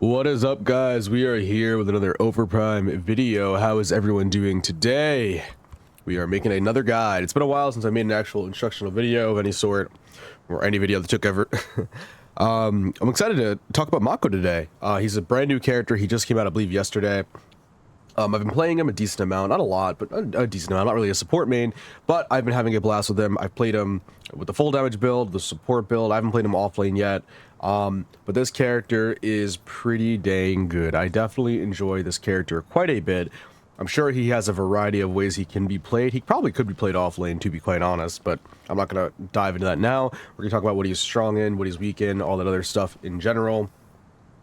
What is up, guys? We are here with another Overprime video. How is everyone doing today? We are making another guide. It's been a while since I made an actual instructional video of any sort, or any video that took ever. I'm excited to talk about Mako today. He's a brand new character. He just came out, I believe, yesterday. I've been playing him a decent amount, not a lot, but a decent amount. Not really a support main, but I've been having a blast with him. I've played him with the full damage build, the support build. I haven't played him off lane yet, but this character is pretty dang good. I definitely enjoy this character quite a bit. I'm sure he has a variety of ways he can be played. He probably could be played off lane, to be quite honest, but I'm not going to dive into that now. We're going to talk about what he's strong in, what he's weak in, all that other stuff in general.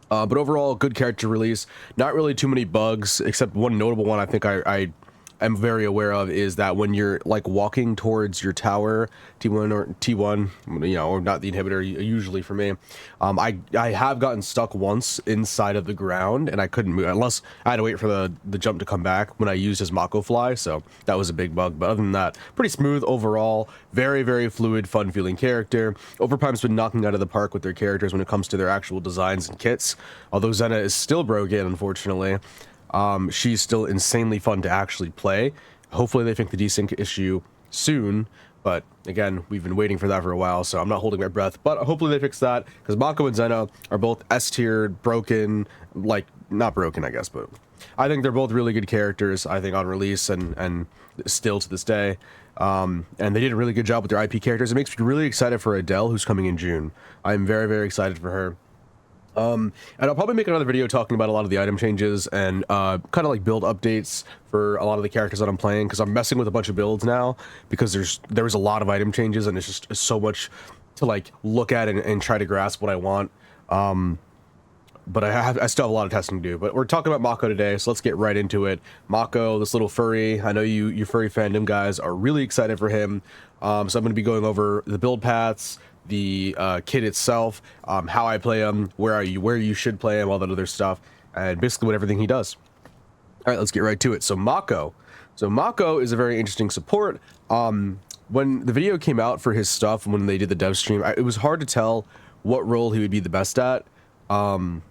But overall, good character release. Not really too many bugs, except one notable one I think I am very aware of is that when you're like walking towards your tower, T1 or T1, you know, or not the inhibitor, usually for me, I have gotten stuck once inside of the ground and I couldn't move unless I had to wait for the jump to come back when I used his Mako fly. So that was a big bug. But other than that, pretty smooth overall. Very, very fluid, fun feeling character. Overprime's been knocking out of the park with their characters when it comes to their actual designs and kits. Although Xena is still broken, unfortunately. She's still insanely fun to actually play. Hopefully they fix the desync issue soon, but again, we've been waiting for that for a while, so I'm not holding my breath, but hopefully they fix that, because Mako and Xena are both S-tiered, broken, like, not broken, I guess, but I think they're both really good characters, I think, on release, and still to this day, and they did a really good job with their IP characters. It makes me really excited for Adele, who's coming in June. I'm very, very excited for her. And I'll probably make another video talking about a lot of the item changes and kind of like build updates for a lot of the characters that I'm playing, because I'm messing with a bunch of builds now because there's a lot of item changes and it's just so much to like look at and try to grasp what I want. But I still have a lot of testing to do. But we're talking about Mako today, so let's get right into it. Mako, this little furry, I know you furry fandom guys are really excited for him. So I'm going to be going over the build paths, the kit itself, how I play him, where you should play him, all that other stuff, and basically what everything he does. All right, let's get right to it. So Mako is a very interesting support. When the video came out for his stuff, when they did the dev stream, it was hard to tell what role he would be the best at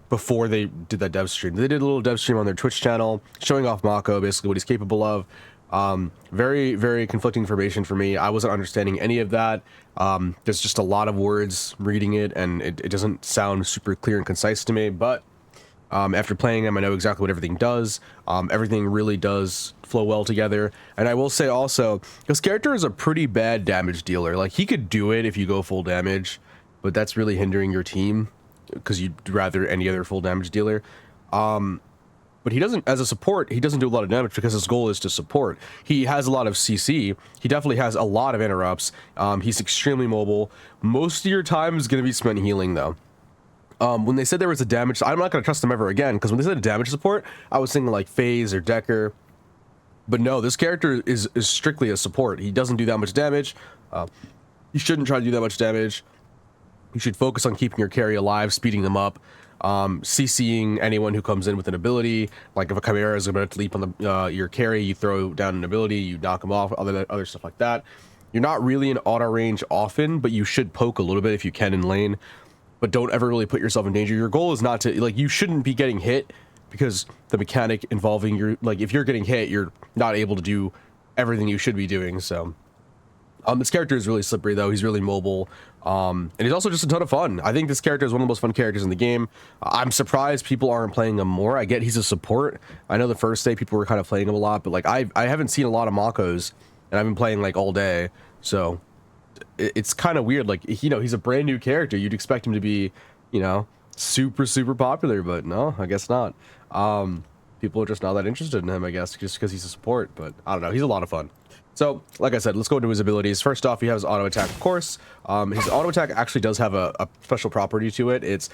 before they did that dev stream. They did a little dev stream on their Twitch channel showing off Mako, basically what he's capable of. Very, very conflicting information for me. I wasn't understanding any of that. There's just a lot of words reading it, and it doesn't sound super clear and concise to me, but after playing him, I know exactly what everything does. Everything really does flow well together. And I will say also, this character is a pretty bad damage dealer. Like, he could do it if you go full damage, but that's really hindering your team because you'd rather any other full damage dealer. But he doesn't, as a support, he doesn't do a lot of damage because his goal is to support. He has a lot of CC. He definitely has a lot of interrupts. He's extremely mobile. Most of your time is going to be spent healing, though. When they said there was a damage, I'm not going to trust them ever again, because when they said a damage support, I was thinking like FaZe or Decker. But no, this character is strictly a support. He doesn't do that much damage. You shouldn't try to do that much damage. You should focus on keeping your carry alive, speeding them up. CCing anyone who comes in with an ability, like if a Chimera is about to leap on the your carry, you throw down an ability, you knock them off, other stuff like that. You're not really in auto range often, but you should poke a little bit if you can in lane, but don't ever really put yourself in danger. Your goal is not to, like, you shouldn't be getting hit, because the mechanic involving your, like, if you're getting hit, you're not able to do everything you should be doing. So this character is really slippery, though. He's really mobile, and he's also just a ton of fun. I think this character is one of the most fun characters in the game. I'm surprised people aren't playing him more. I get he's a support. I know the first day people were kind of playing him a lot, but like I haven't seen a lot of Makos, and I've been playing like all day, so it's kind of weird. Like, you know, he's a brand new character. You'd expect him to be, you know, super popular, but no, I guess not. People are just not that interested in him, I guess, just because he's a support. But I don't know, he's a lot of fun. So, like I said, let's go into his abilities. First off, he has auto attack, of course. His auto attack actually does have a special property to it. It's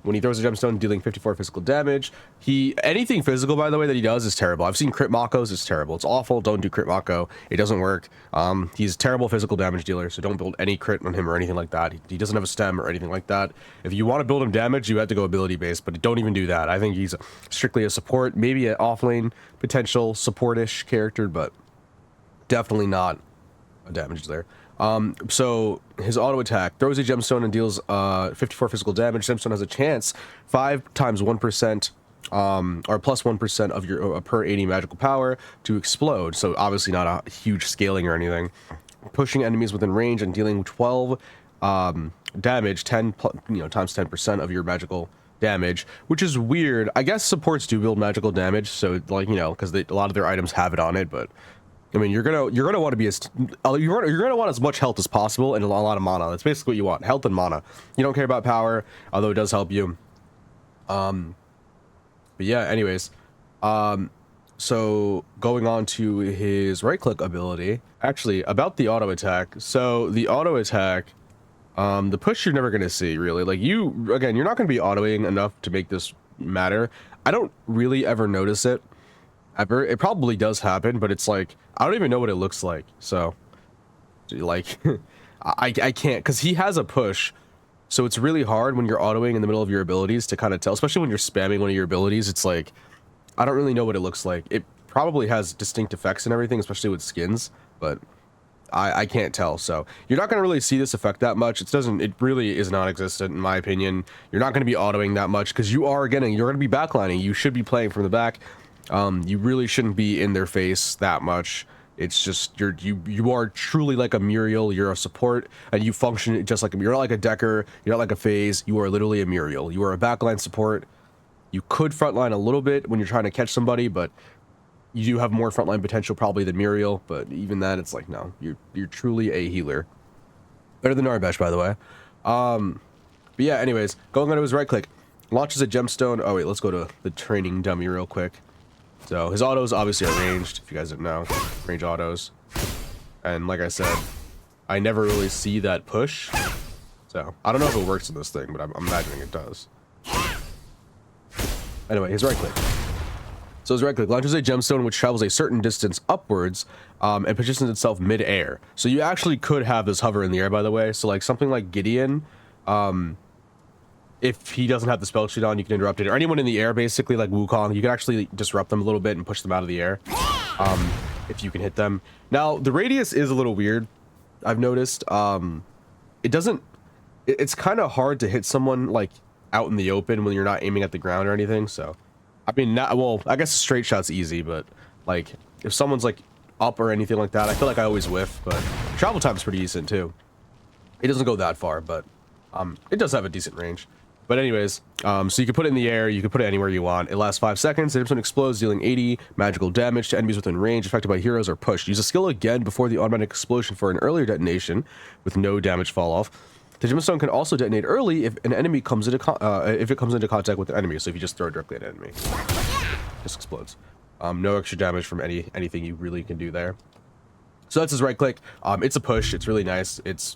when he throws a gemstone, dealing 54 physical damage. Anything physical, by the way, that he does is terrible. I've seen crit Makos, it's terrible. It's awful. Don't do crit Mako. It doesn't work. He's a terrible physical damage dealer, so don't build any crit on him or anything like that. He doesn't have a stem or anything like that. If you want to build him damage, you have to go ability based, but don't even do that. I think he's strictly a support, maybe an offlane potential support-ish character, but definitely not a damage dealer. So his auto attack throws a gemstone and deals 54 physical damage. Gemstone has a chance 5 times 1%, or plus 1% of your per 80 magical power to explode. So obviously not a huge scaling or anything. Pushing enemies within range and dealing 12 damage, 10 times 10% of your magical damage, which is weird. I guess supports do build magical damage, so like, because a lot of their items have it on it, but I mean, you're gonna want to be you're gonna want as much health as possible and a lot of mana. That's basically what you want: health and mana. You don't care about power, although it does help you. But yeah. Anyways, so going on to his right click ability. Actually, about the auto attack. So the auto attack, the push you're never gonna see really. Like you're not gonna be autoing enough to make this matter. I don't really ever notice it. Ever. It probably does happen, but it's like I don't even know what it looks like. So like I can't, because he has a push, so it's really hard when you're autoing in the middle of your abilities to kind of tell, especially when you're spamming one of your abilities. It's like I don't really know what it looks like. It probably has distinct effects and everything, especially with skins, but I can't tell. So you're not going to really see this effect that much. It really is non-existent in my opinion. You're not going to be autoing that much because you're going to be backlining. You should be playing from the back. You really shouldn't be in their face that much. It's just you are truly like a Muriel. You're a support, and you function just like you're not like a Decker. You're not like a Phase. You are literally a Muriel. You are a backline support. You could frontline a little bit when you're trying to catch somebody, but you do have more frontline potential probably than Muriel. But even that, it's like no, you're truly a healer. Better than Narbesh, by the way. But yeah. Anyways, going on to his right click, launches a gemstone. Oh wait, let's go to the training dummy real quick. So his autos obviously are ranged, if you guys didn't know, range autos. And like I said, I never really see that push. So I don't know if it works in this thing, but I'm imagining it does. Anyway, his right click. So his right click launches a gemstone which travels a certain distance upwards and positions itself mid-air. So you actually could have this hover in the air, by the way. So like something like Gideon, if he doesn't have the spell sheet on, you can interrupt it. Or anyone in the air, basically, like Wukong, you can actually disrupt them a little bit and push them out of the air. If you can hit them. Now, the radius is a little weird, I've noticed. It's kind of hard to hit someone, like, out in the open when you're not aiming at the ground or anything, so. I mean, well, I guess a straight shot's easy, but, like, if someone's, like, up or anything like that, I feel like I always whiff, but travel time's pretty decent, too. It doesn't go that far, but, it does have a decent range. But anyways, so you can put it in the air, you can put it anywhere you want. It lasts 5 seconds. The gemstone explodes, dealing 80 magical damage to enemies within range affected by heroes or pushed. Use a skill again before the automatic explosion for an earlier detonation with no damage fall off. The gemstone can also detonate early if an enemy comes into if it comes into contact with an enemy. So if you just throw it directly at an enemy, it just explodes. No extra damage from anything you really can do there. So that's his right click. It's a push. It's really nice. It's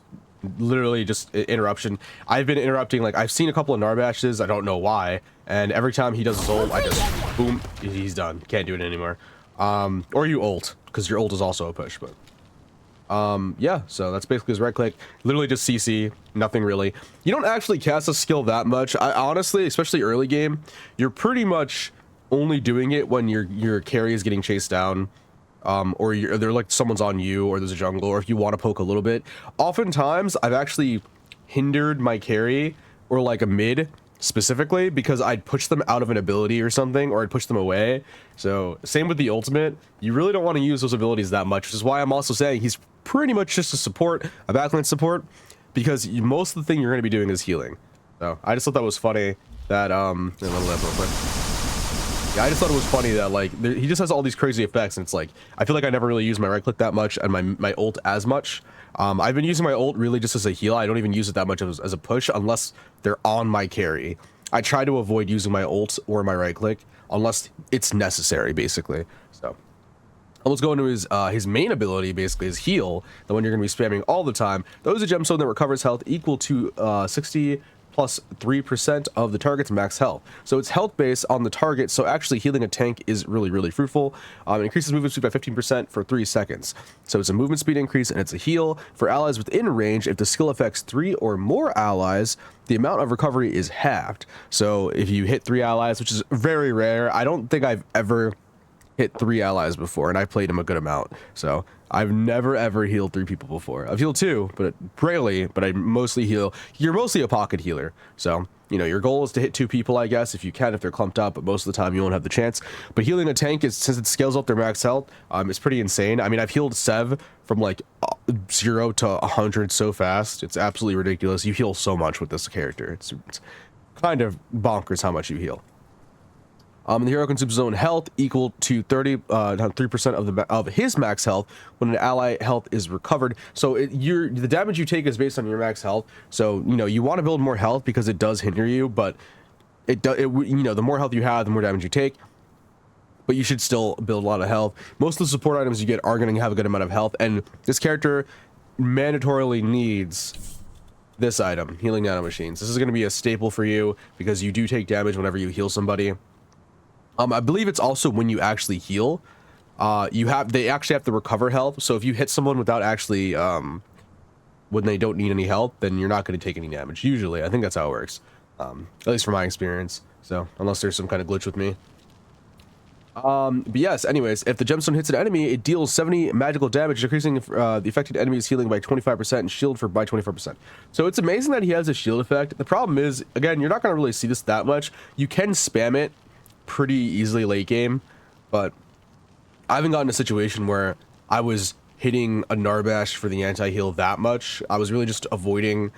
literally just interruption. I've been interrupting, like I've seen a couple of Narbashes, I don't know why, and every time he does his ult, I just boom, he's done. Can't do it anymore. Or you ult, because your ult is also a push. But yeah, so that's basically his right click. Literally just CC, nothing really. You don't actually cast a skill that much. I honestly, especially early game, you're pretty much only doing it when your carry is getting chased down. Or they're like someone's on you, or there's a jungle, or if you want to poke a little bit. Oftentimes, I've actually hindered my carry, or like a mid, specifically, because I'd push them out of an ability or something, or I'd push them away. So, same with the ultimate. You really don't want to use those abilities that much, which is why I'm also saying he's pretty much just a support, a backline support, because most of the thing you're going to be doing is healing. So, I just thought that was funny that, level that real quick. Yeah, I just thought it was funny that, like, he just has all these crazy effects, and it's like, I feel like I never really use my right click that much, and my ult as much. I've been using my ult really just as a heal. I don't even use it that much as a push, unless they're on my carry. I try to avoid using my ult or my right click, unless it's necessary, basically. So, let's go into his main ability, basically, his heal, the one you're going to be spamming all the time. Those are gemstone that recovers health equal to 60 plus 3% of the target's max health. So it's health based on the target, so actually healing a tank is really fruitful. It increases movement speed by 15% for 3 seconds. So it's a movement speed increase, and it's a heal. For allies within range, if the skill affects 3 or more allies, the amount of recovery is halved. So if you hit 3 allies, which is very rare, I don't think I've ever hit 3 allies before, and I played him a good amount. So I've never ever healed 3 people before. I've healed 2, but rarely. But I mostly heal. You're mostly a pocket healer, so you know your goal is to hit 2 people, I guess, if you can, if they're clumped up. But most of the time you won't have the chance. But healing a tank is, since it scales up their max health, it's pretty insane. I mean, I've healed Sev from like 0 to 100 so fast. It's absolutely ridiculous. You heal so much with this character. It's kind of bonkers how much you heal. The hero consumes his own health equal to 3% of his max health when an ally health is recovered. So the damage you take is based on your max health. So you know you want to build more health because it does hinder you, but you know, the more health you have, the more damage you take. But you should still build a lot of health. Most of the support items you get are going to have a good amount of health, and this character mandatorily needs this item, healing nanomachines. This is going to be a staple for you because you do take damage whenever you heal somebody. I believe it's also when you actually heal, they actually have to recover health. So if you hit someone without actually, when they don't need any health, then you're not going to take any damage. Usually, I think that's how it works. At least from my experience. So unless there's some kind of glitch with me. But yes, anyways, if the gemstone hits an enemy, it deals 70 magical damage, decreasing the affected enemy's healing by 25% and shield by 25%. So it's amazing that he has a shield effect. The problem is, again, you're not going to really see this that much. You can spam it pretty easily late game, but I haven't gotten a situation where I was hitting a Narbash for the anti-heal that much. I was really just avoiding,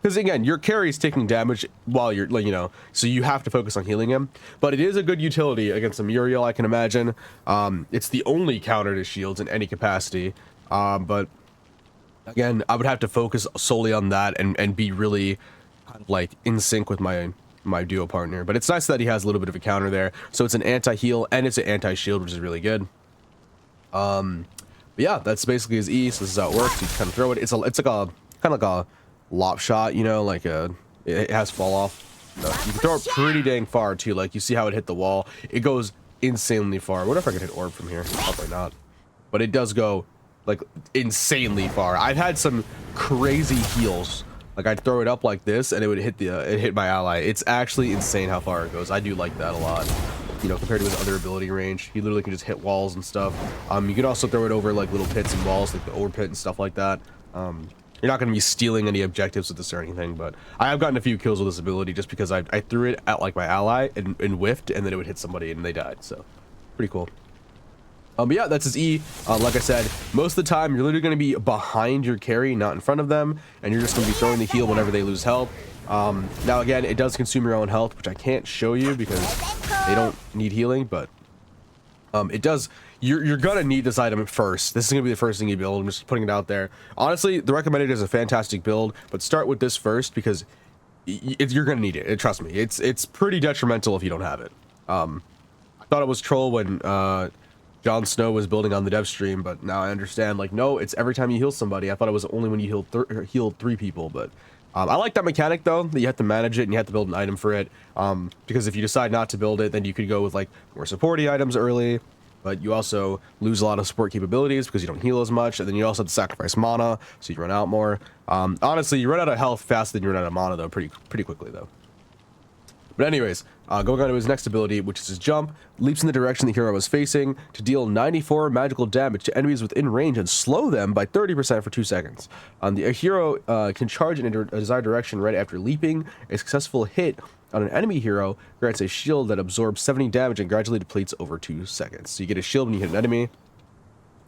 because again, your carry is taking damage while you're, like, you know, so you have to focus on healing him. But it is a good utility against a Muriel, I can imagine. It's the only counter to shields in any capacity. But again, I would have to focus solely on that and be really kind of like in sync with my duo partner. But it's nice that he has a little bit of a counter there, so it's an anti-heal and it's an anti-shield, which is really good. But yeah, that's basically his E. So this is how it works. You kind of throw it. It's like a kind of like a lop shot, you know, like it has fall off. You can throw it pretty dang far too. Like you see how it hit the wall. It goes insanely far. What if I could hit orb from here? Probably not, but it does go like insanely far. I've had some crazy heals. Like I'd throw it up like this and it would hit it hit my ally. It's actually insane how far it goes. I do like that a lot, you know, compared to his other ability range. He literally can just hit walls and stuff. You can also throw it over like little pits and walls, like the over pit and stuff like that. You're not going to be stealing any objectives with this or anything, but I have gotten a few kills with this ability just because I threw it at like my ally and whiffed, and then it would hit somebody and they died. So pretty cool. But yeah, that's his E. Like I said, most of the time you're literally going to be behind your carry, not in front of them, and you're just going to be throwing the heal whenever they lose health. Now again, it does consume your own health, which I can't show you because they don't need healing, but it does. You're gonna need this item first. This is gonna be the first thing you build. I'm just putting it out there. Honestly, the recommended is a fantastic build, but start with this first because you're gonna need it. Trust me, it's pretty detrimental if you don't have it. I thought it was troll when Jon Snow was building on the dev stream, but now I understand, like, no, it's every time you heal somebody. I thought it was only when you healed 3 people, but I like that mechanic though, that you have to manage it and you have to build an item for it, because if you decide not to build it, then you could go with like more supporty items early, but you also lose a lot of support capabilities because you don't heal as much, and then you also have to sacrifice mana, so you run out more. Honestly, you run out of health faster than you run out of mana though, pretty quickly though. But anyways, going on to his next ability, which is his jump, leaps in the direction the hero was facing to deal 94 magical damage to enemies within range and slow them by 30% for 2 seconds. The hero can charge in a desired direction right after leaping. A successful hit on an enemy hero grants a shield that absorbs 70 damage and gradually depletes over 2 seconds. So you get a shield when you hit an enemy.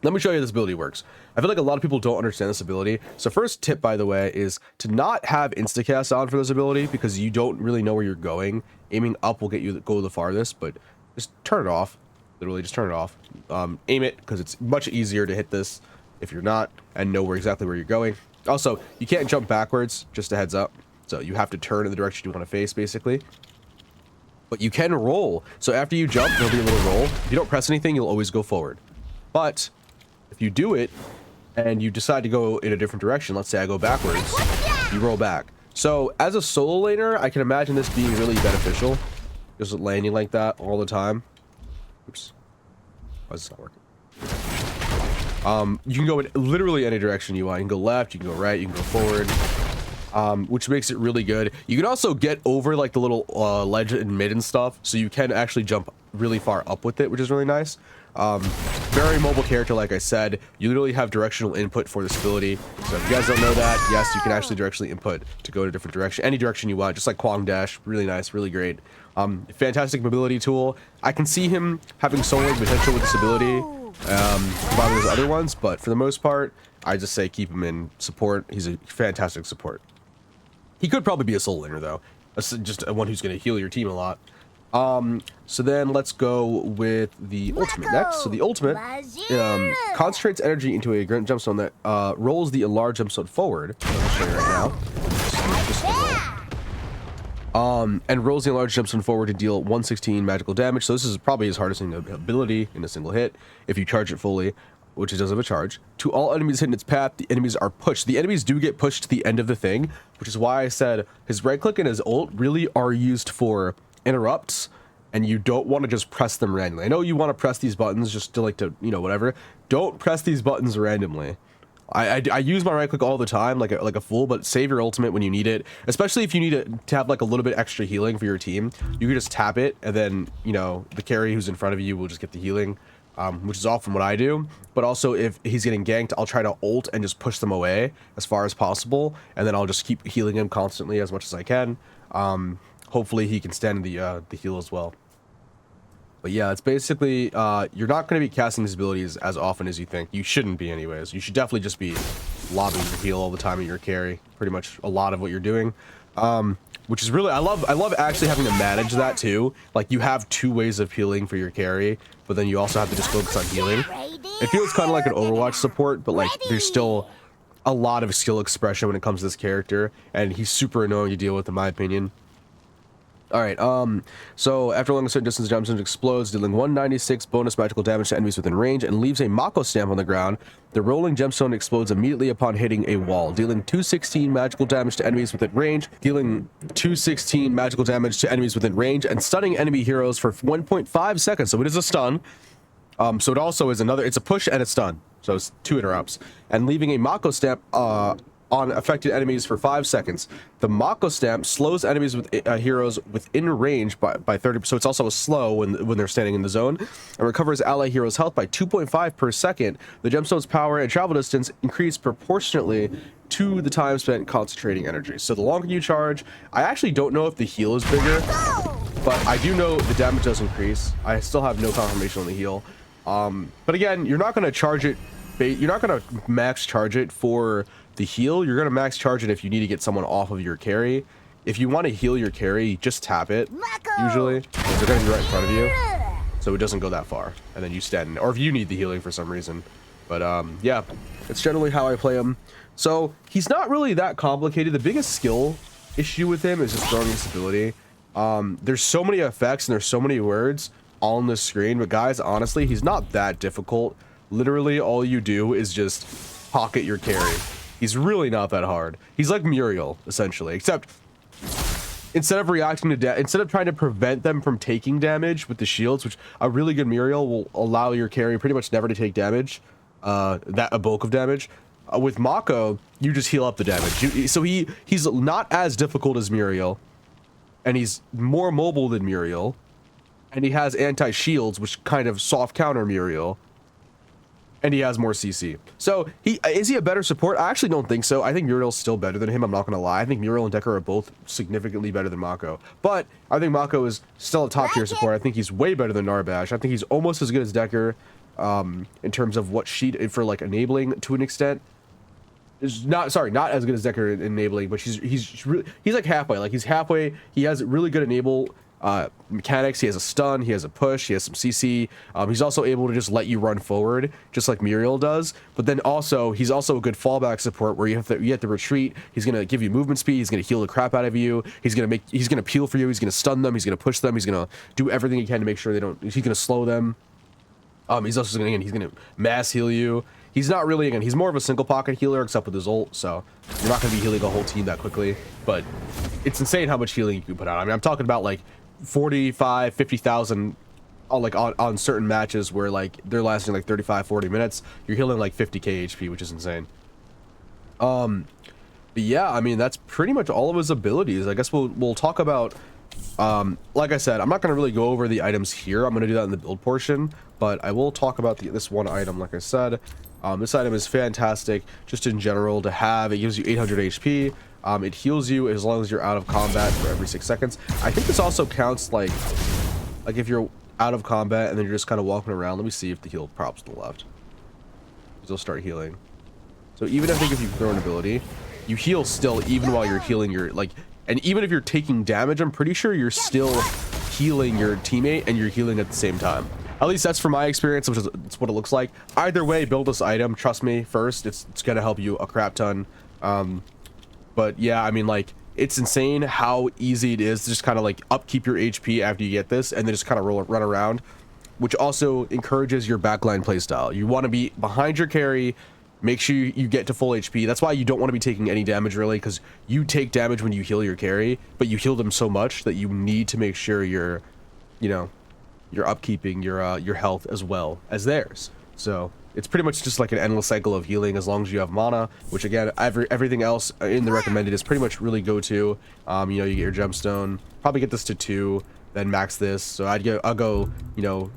Let me show you how this ability works. I feel like a lot of people don't understand this ability. So first tip, by the way, is to not have instacast on for this ability because you don't really know where you're going. Aiming up will get you go the farthest, but just turn it off. Literally just turn it off. Aim it because it's much easier to hit this if you're not and know exactly where you're going. Also, you can't jump backwards, just a heads up. So you have to turn in the direction you want to face, basically. But you can roll. So after you jump, there'll be a little roll. If you don't press anything, you'll always go forward. But if you do it and you decide to go in a different direction, let's say I go backwards, you roll back. So as a solo laner, I can imagine this being really beneficial. Just landing like that all the time. Oops. Why is this not working? You can go in literally any direction you want. You can go left, you can go right, you can go forward. Which makes it really good. You can also get over like the little ledge in mid and stuff, so you can actually jump really far up with it, which is really nice. Very mobile character, like I said. You literally have directional input for this ability. So if you guys don't know that, yes, you can actually directionally input to go in a different direction, any direction you want, just like Kwang Dash. Really nice, really great. Fantastic mobility tool. I can see him having soloing potential with this ability, combined with his other ones, but for the most part, I just say keep him in support. He's a fantastic support. He could probably be a soul laner though, just one who's going to heal your team a lot. So then let's go with the ultimate next. So the ultimate concentrates energy into a grand gemstone that rolls the enlarged gemstone forward. I'll show you right now. And rolls the enlarged gemstone forward to deal 116 magical damage. So this is probably his hardest ability in a single hit if you charge it fully, which it does have a charge. To all enemies hit in its path, the enemies are pushed. The enemies do get pushed to the end of the thing, which is why I said his right click and his ult really are used for interrupts, and you don't want to just press them randomly. I know you want to press these buttons just to like to, you know, whatever. Don't press these buttons randomly. I use my right click all the time like a fool, but save your ultimate when you need it, especially if you need it to have like a little bit extra healing for your team. You can just tap it, and then, you know, the carry who's in front of you will just get the healing, which is often what I do. But also if he's getting ganked, I'll try to ult and just push them away as far as possible, and then I'll just keep healing him constantly as much as I can. Hopefully he can stand the heal as well. But yeah, it's basically, you're not going to be casting these abilities as often as you think. You shouldn't be anyways. You should definitely just be lobbing your heal all the time in your carry. Pretty much a lot of what you're doing. Which is really, I love actually having to manage that too. Like, you have two ways of healing for your carry, but then you also have to just focus on healing. It feels kind of like an Overwatch support, but like, there's still a lot of skill expression when it comes to this character, and he's super annoying to deal with, in my opinion. Alright, so after a long certain distance, the gemstone explodes, dealing 196 bonus magical damage to enemies within range, and leaves a Mako stamp on the ground. The rolling gemstone explodes immediately upon hitting a wall, dealing 216 magical damage to enemies within range, and stunning enemy heroes for 1.5 seconds. So it is a stun. So it also is it's a push and a stun. So it's 2 interrupts. And leaving a Mako stamp, on affected enemies for 5 seconds. The Mako stamp slows enemies with heroes within range by 30%. So it's also a slow when they're standing in the zone, and recovers ally heroes' health by 2.5 per second. The gemstone's power and travel distance increase proportionately to the time spent concentrating energy. So the longer you charge, I actually don't know if the heal is bigger, but I do know the damage does increase. I still have no confirmation on the heal. But again, you're not going to charge it. You're not going to max charge it for the heal. You're going to max charge it if you need to get someone off of your carry. If you want to heal your carry, just tap it, usually, because they're going to be right in front of you, so it doesn't go that far, and then you stand, or if you need the healing for some reason. But yeah, it's generally how I play him. So he's not really that complicated. The biggest skill issue with him is just throwing this ability. There's so many effects and there's so many words all on the screen, but guys, honestly, he's not that difficult. Literally all you do is just pocket your carry. He's really not that hard. He's like Muriel, essentially, except instead of reacting to instead of trying to prevent them from taking damage with the shields, which a really good Muriel will allow your carry pretty much never to take damage, a bulk of damage. With Mako, you just heal up the damage. So he's not as difficult as Muriel, and he's more mobile than Muriel, and he has anti-shields, which kind of soft counter Muriel. And he has more CC. So is he a better support? I actually don't think so. I think Muriel's still better than him. I'm not gonna lie. I think Muriel and Decker are both significantly better than Mako. But I think Mako is still a top tier support. I think he's way better than Narbash. I think he's almost as good as Decker in terms of what for like enabling to an extent. Not as good as Decker in enabling, but he's like halfway. Like he's halfway. He has really good enable mechanics. He has a stun, he has a push, he has some CC. He's also able to just let you run forward, just like Muriel does. But then also, he's also a good fallback support where you have to retreat. He's gonna give you movement speed. He's gonna heal the crap out of you. He's gonna peel for you. He's gonna stun them. He's gonna push them. He's gonna do everything he can to make sure they don't. He's gonna slow them. He's also gonna mass heal you. He's not really, again, he's more of a single pocket healer except with his ult, so you're not gonna be healing a whole team that quickly. But it's insane how much healing you can put out. I mean, I'm talking about like 45, 50,000 on certain matches where like they're lasting like 35, 40 minutes. You're healing like 50k HP, which is insane. But yeah, I mean, that's pretty much all of his abilities. I guess we'll talk about Like I said, I'm not going to really go over the items here. I'm going to do that in the build portion, but I will talk about this one item. Like I said, this item is fantastic just in general to have. It gives you 800 HP. It heals you as long as you're out of combat for every 6 seconds. I think this also counts like if you're out of combat and then you're just kind of walking around. Let me see if the heal props to the left. You'll start healing. So even I think if you throw an ability, you heal still even while you're healing your and even if you're taking damage, I'm pretty sure you're still healing your teammate and you're healing at the same time. At least that's from my experience, which is it's what it looks like. Either way, build this item. Trust me, first, it's gonna help you a crap ton. But yeah, I mean, like, it's insane how easy it is to just kind of like upkeep your HP after you get this and then just kind of run around, which also encourages your backline playstyle. You want to be behind your carry. Make sure you get to full HP. That's why you don't want to be taking any damage really, because you take damage when you heal your carry, but you heal them so much that you need to make sure you're, you know, you're upkeeping your health as well as theirs. So it's pretty much just like an endless cycle of healing as long as you have mana, which again, everything else in the recommended is pretty much really go to. You know, you get your gemstone, probably get this to 2, then max this. So I'll go, you know,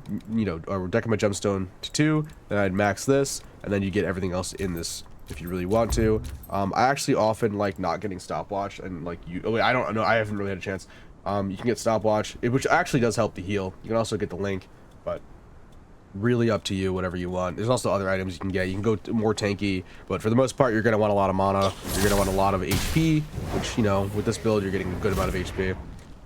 or deck my gemstone to 2, then I'd max this, and then you get everything else in this if you really want to. I actually often like not getting stopwatch, and like I don't know, I haven't really had a chance. You can get stopwatch, which actually does help the heal. You can also get the link, but really up to you, whatever you want. There's also other items you can get. You can go more tanky, but for the most part, you're going to want a lot of mana. You're going to want a lot of HP, which, you know, with this build, you're getting a good amount of HP.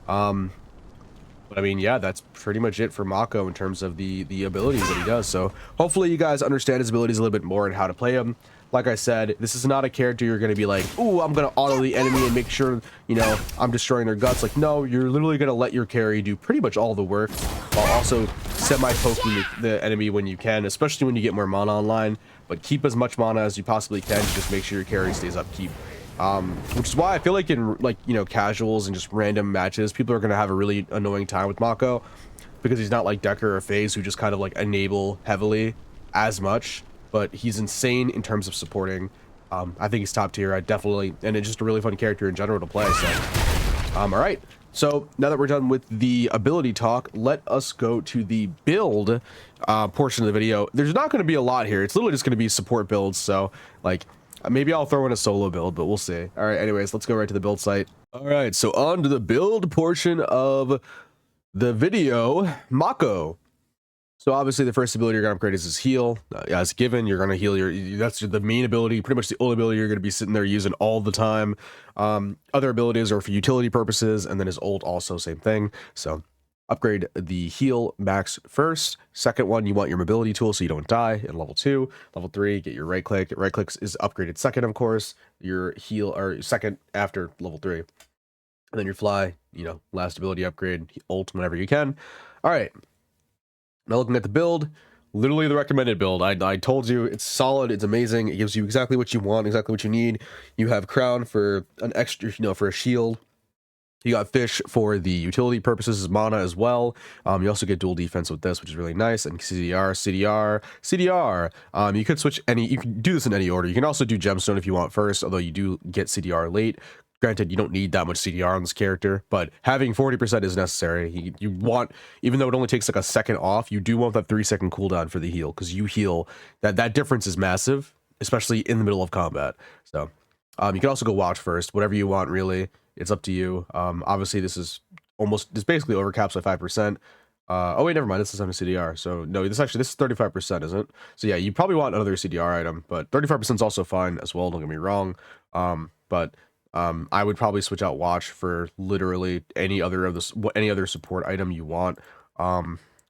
But I mean, yeah, that's pretty much it for Mako in terms of the abilities that he does. So hopefully you guys understand his abilities a little bit more and how to play him. Like I said, this is not a character you're going to be like, ooh, I'm going to auto the enemy and make sure, you know, I'm destroying their guts. Like, no, you're literally going to let your carry do pretty much all the work while also semi-poking the enemy when you can, especially when you get more mana online. But keep as much mana as you possibly can to just make sure your carry stays upkeep. Which is why I feel like in, like, you know, casuals and just random matches, people are going to have a really annoying time with Mako because he's not like Decker or FaZe who just kind of like enable heavily as much. But he's insane in terms of supporting. I think he's top tier. I definitely, and it's just a really fun character in general to play. So, all right. So now that we're done with the ability talk, let us go to the build portion of the video. There's not going to be a lot here. It's literally just going to be support builds. So, like, maybe I'll throw in a solo build, but we'll see. All right. Anyways, let's go right to the build site. All right. So on to the build portion of the video. Mako. So obviously the first ability you're going to upgrade is his heal. As given, you're going to heal that's the main ability, pretty much the only ability you're going to be sitting there using all the time. Other abilities are for utility purposes, and then his ult also same thing. So upgrade the heal max first. Second one, you want your mobility tool so you don't die in level 2. Level 3, get your right click. Right click is upgraded second, of course. Your heal or second after level 3. And then your fly, you know, last ability upgrade, ult whenever you can. All right. Now looking at the build, literally the recommended build. I told you it's solid, it's amazing. It gives you exactly what you want, exactly what you need. You have crown for an extra, you know, for a shield. You got fish for the utility purposes as mana as well. You also get dual defense with this, which is really nice. And CDR. You could switch you can do this in any order. You can also do gemstone if you want first, although you do get CDR late. Granted, you don't need that much CDR on this character, but having 40% is necessary. You want, even though it only takes like a second off, you do want that 3-second cooldown for the heal, because you heal. That difference is massive, especially in the middle of combat. So you can also go watch first, whatever you want, really. It's up to you. Obviously, this basically overcaps by 5%. Oh wait, never mind. This is on a CDR. So no, this is 35%, isn't it? So yeah, you probably want another CDR item, but 35% is also fine as well. Don't get me wrong. I would probably switch out watch for literally any other support item you want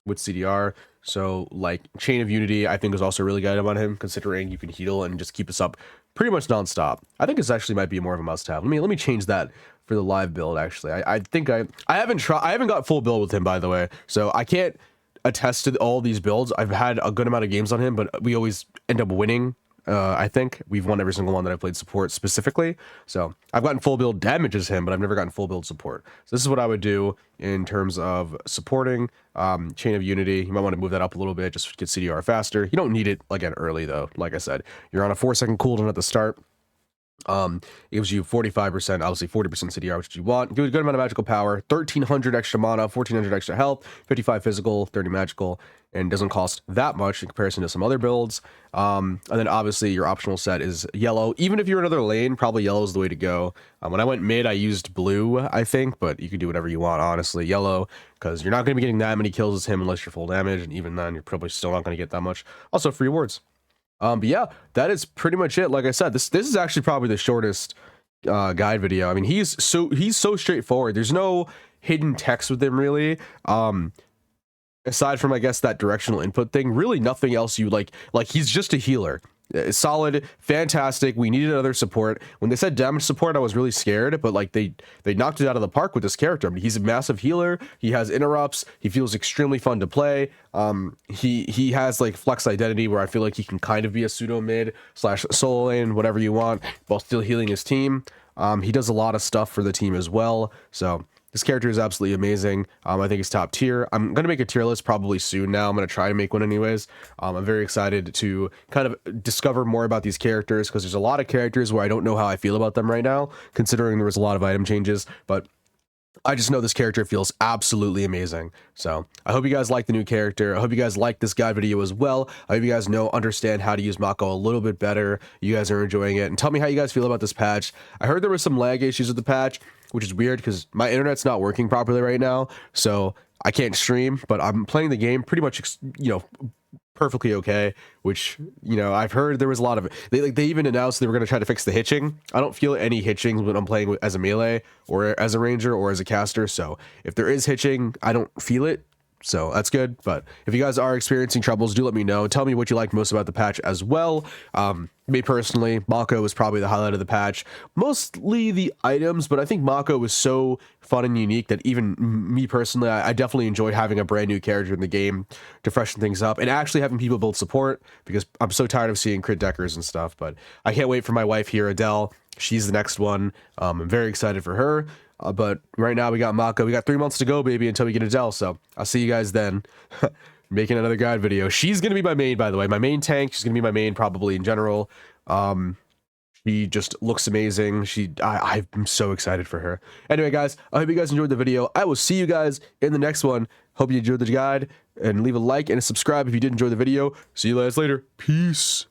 with CDR. So like Chain of Unity, I think is also a really good item on him, considering you can heal and just keep us up pretty much nonstop. I think this actually might be more of a must-have. Let me change that for the live build. Actually, I think I haven't got full build with him, by the way, so I can't attest to all these builds. I've had a good amount of games on him, but we always end up winning. I think we've won every single one that I've played support specifically. So I've gotten full build damage as him, but I've never gotten full build support. So this is what I would do in terms of supporting Chain of Unity. You might want to move that up a little bit, just get CDR faster. You don't need it again early though. Like I said, you're on a 4-second cooldown at the start. It gives you 45%, obviously 40% CDR, which you want. Good amount of magical power, 1300 extra mana, 1400 extra health, 55 physical, 30 magical, and doesn't cost that much in comparison to some other builds. And then obviously your optional set is yellow. Even if you're another lane, probably yellow is the way to go. When I went mid, I used blue, I think, but you can do whatever you want, honestly. Yellow, because you're not going to be getting that many kills as him unless you're full damage, and even then, you're probably still not going to get that much. Also, free rewards. But yeah, that is pretty much it. Like I said, this is actually probably the shortest guide video. I mean, he's so straightforward. There's no hidden text with him really. Aside from, I guess, that directional input thing, really nothing else you like he's just a healer. Solid, fantastic. We needed another support. When they said damage support, I was really scared, but like they knocked it out of the park with this character. I mean, he's a massive healer. He has interrupts. He feels extremely fun to play. He has like flex identity where I feel like he can kind of be a pseudo mid / solo lane, whatever you want, while still healing his team. He does a lot of stuff for the team as well. So this character is absolutely amazing. I think he's top tier. I'm going to make a tier list probably soon now. I'm going to try to make one anyways. I'm very excited to kind of discover more about these characters because there's a lot of characters where I don't know how I feel about them right now, considering there was a lot of item changes. But I just know this character feels absolutely amazing. So I hope you guys like the new character. I hope you guys like this guide video as well. I hope you guys understand how to use Mako a little bit better. You guys are enjoying it. And tell me how you guys feel about this patch. I heard there was some lag issues with the patch, which is weird because my internet's not working properly right now. So I can't stream, but I'm playing the game pretty much, perfectly okay, which, I've heard there was a lot of they even announced they were going to try to fix the hitching. I don't feel any hitching when I'm playing as a melee or as a ranger or as a caster, so if there is hitching, I don't feel it, so that's good. But if you guys are experiencing troubles, do let me know. Tell me what you like most about the patch as well. Me personally, Mako was probably the highlight of the patch, mostly the items, but I think Mako was so fun and unique that even me personally, I definitely enjoyed having a brand new character in the game to freshen things up and actually having people build support, because I'm so tired of seeing crit deckers and stuff. But I can't wait for my wife here, Adele. She's the next one. I'm very excited for her. But right now we got Mako. We got 3 months to go, baby, until we get Adele. So I'll see you guys then. Making another guide video. She's gonna be my main, by the way. My main tank. She's gonna be my main probably in general. She just looks amazing. I'm so excited for her. Anyway, guys, I hope you guys enjoyed the video. I will see you guys in the next one. Hope you enjoyed the guide, and leave a like and a subscribe if you did enjoy the video. See you guys later. Peace.